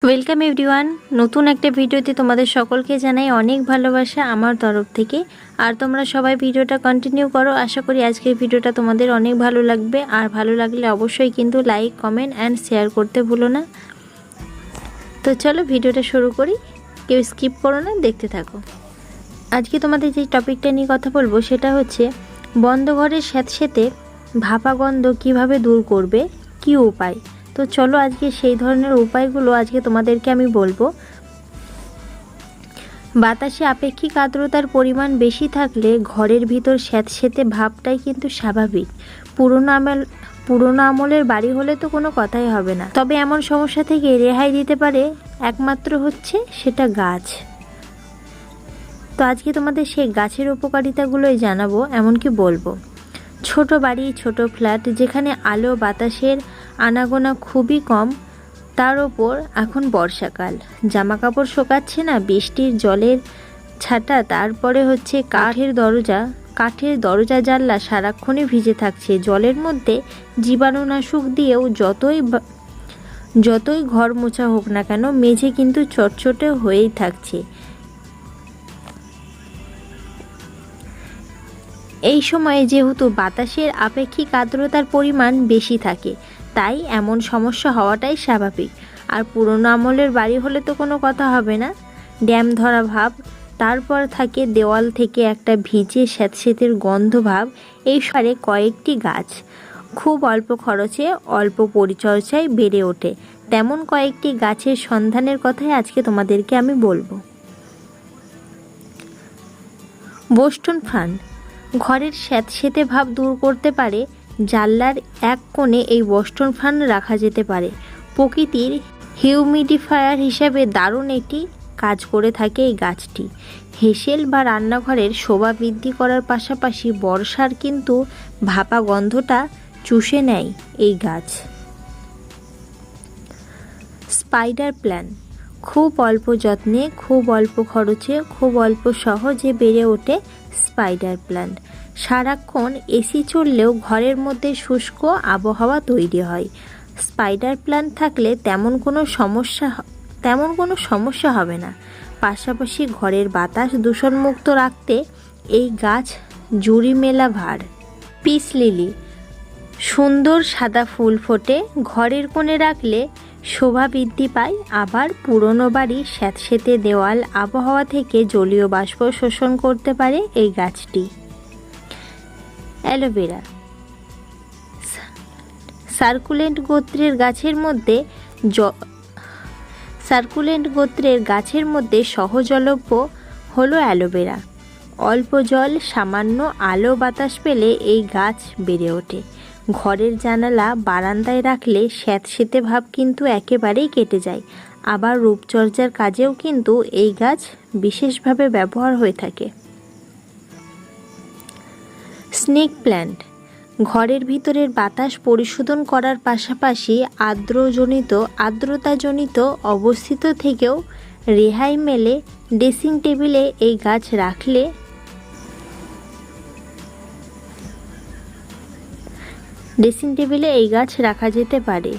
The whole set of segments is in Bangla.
Welcome everyone. নতুন একটা ভিডিওতে তোমাদের সকলকে জানাই অনেক ভালোবাসা আমার তরফ থেকে। আর তোমরা সবাই ভিডিওটা কন্টিনিউ করো। আশা করি আজকের ভিডিওটা তোমাদের অনেক ভালো লাগবে। আর ভালো লাগলে অবশ্যই কিন্তু লাইক, কমেন্ট অ্যান্ড শেয়ার করতে ভুলো না। তো চলো ভিডিওটা শুরু করি, কেউ স্কিপ করো না, দেখতে থাকো। আজকে তোমাদের যে টপিকটা নিয়ে কথা বলবো সেটা হচ্ছে বন্ধ ঘরের স্যাঁতস্যাঁতে ভাপা গন্ধ কীভাবে দূর করবে, কী উপায়। তো চলো আজকে সেই ধরনের উপায়গুলো আজকে তোমাদেরকে আমি বলবো। বাতাসে আপেক্ষিক আর্দ্রতার পরিমাণ বেশি থাকলে ঘরের ভিতর স্যাঁতস্যাঁতে ভাবটাই কিন্তু স্বাভাবিক। পুরোনো আমলের বাড়ি হলে তো কোনো কথাই হবে না। তবে এমন সমস্যা থেকে রেহাই দিতে পারে একমাত্র হচ্ছে সেটা গাছ। তো আজকে তোমাদের সেই গাছের উপকারিতাগুলোই জানাবো, এমনকি বলবো। ছোট বাড়ি, ছোট ফ্ল্যাট যেখানে আলো বাতাসের আনাগোনা খুবই কম, তার ওপর এখন বর্ষাকাল, জামা কাপড় শোকাচ্ছে না, বৃষ্টির জলের ছাটা, তারপরে হচ্ছে কাঠের দরজা জানলা সারাক্ষণই ভিজে থাকছে জলের মধ্যে। জীবাণুনাশক দিয়েও যতই ঘর মোছা হোক না কেন, মেঝে কিন্তু চটচটে হয়েই থাকছে। এই সময়ে যেহেতু বাতাসের আপেক্ষিক আর্দ্রতার পরিমাণ বেশি থাকে, তাই এমন সমস্যা হওয়াটাই স্বাভাবিক। আর পুরনো আমলের বাড়ি হলে তো কোনো কথা হবে না, ড্যাম ধরা ভাব, তারপর থাকে দেওয়াল থেকে একটা ভিজে স্যাঁতস্যাঁতের গন্ধ ভাব। এই সারে কয়েকটি গাছ খুব অল্প খরচে অল্প পরিচর্যায় বেড়ে ওঠে, তেমন কয়েকটি গাছের সন্ধানের কথাই আজকে তোমাদেরকে আমি বলবো। বোস্টন ফার্ন ঘরের স্যাঁতস্যাঁতে ভাব দূর করতে পারে। জানলার এক কোণে এই বোস্টন ফার্ন রাখা যেতে পারে। প্রকৃতির হিউমিডিফায়ার হিসাবে দারুণ একটি কাজ করে থাকে এই গাছটি। হেসেল বা রান্নাঘরের শোভা বৃদ্ধি করার পাশাপাশি বর্ষার কিন্তু ভাপা গন্ধটা চুষে নেয় এই গাছ। স্পাইডার প্ল্যান্ট খুব অল্প যত্নে, খুব অল্প খরচে, খুব অল্প সহজে বেড়ে ওঠে স্পাইডার প্ল্যান্ট। সারাক্ষণ এসি চললেও ঘরের মধ্যে শুষ্ক আবহাওয়া তৈরি হয়। স্পাইডার প্ল্যান্ট থাকলে তেমন কোনো সমস্যা হবে না। পাশাপাশি ঘরের বাতাস দূষণমুক্ত রাখতে এই গাছ জুড়ি মেলা ভার। পিস লিলি সুন্দর সাদা ফুল ফোটে, ঘরের কোণে রাখলে শোভা বৃদ্ধি পায়। আবার পুরনো বাড়ির স্যাঁতস্যাঁতে দেওয়াল আবহাওয়া থেকে জলীয় বাষ্প শোষণ করতে পারে এই গাছটি। অ্যালোভেরা সার্কুলেন্ট গোত্রের গাছের মধ্যে সহজলভ্য হলো অ্যালোভেরা। অল্প জল, সামান্য আলো বাতাস পেলে এই গাছ বেড়ে ওঠে। ঘরের জানালা বারান্দায় রাখলে স্যাঁতস্যাঁতে ভাব কিন্তু একেবারেই কেটে যায়। আবার রূপচর্চার কাজেও কিন্তু এই গাছ বিশেষভাবে ব্যবহার হয়ে থাকে। স্নেক প্ল্যান্ট ঘরের ভিতরের বাতাস পরিশোধন করার পাশাপাশি আর্দ্রতাজনিত অবস্থিত থেকেও রেহাই মেলে। ড্রেসিং টেবিলে এই গাছ রাখা যেতে পারে।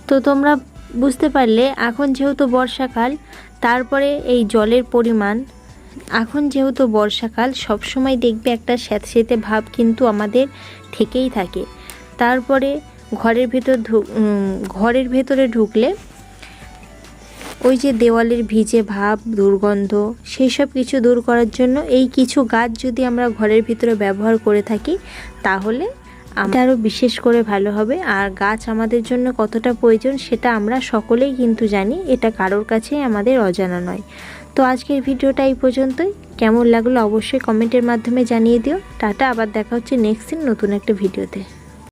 তো তোমরা বুঝতে পারলে, এখন যেহেতু বর্ষাকাল, তারপরে এই জলের পরিমাণ, এখন যেহেতু বর্ষাকাল সবসময় দেখবে একটা স্যাঁতস্যাঁতে ভাব কিন্তু আমাদের থেকেই থাকে। তারপরে ঘরের ভেতরে ঢুকলে ওই যে দেওয়ালের ভিজে ভাব, দুর্গন্ধ, সেই সব কিছু দূর করার জন্য এই কিছু গাছ যদি আমরা ঘরের ভিতরে ব্যবহার করে থাকি, তাহলে আরও বিশেষ করে ভালো হবে। আর গাছ আমাদের জন্য কতটা প্রয়োজন সেটা আমরা সকলেই কিন্তু জানি, এটা কারোর কাছেই আমাদের অজানা নয়। তো আজকের ভিডিওটা এই পর্যন্তই। কেমন লাগলো অবশ্যই কমেন্টের মাধ্যমে জানিয়ে দিও। টাটা, আবার দেখা হচ্ছে নেক্সট দিন নতুন একটা ভিডিওতে।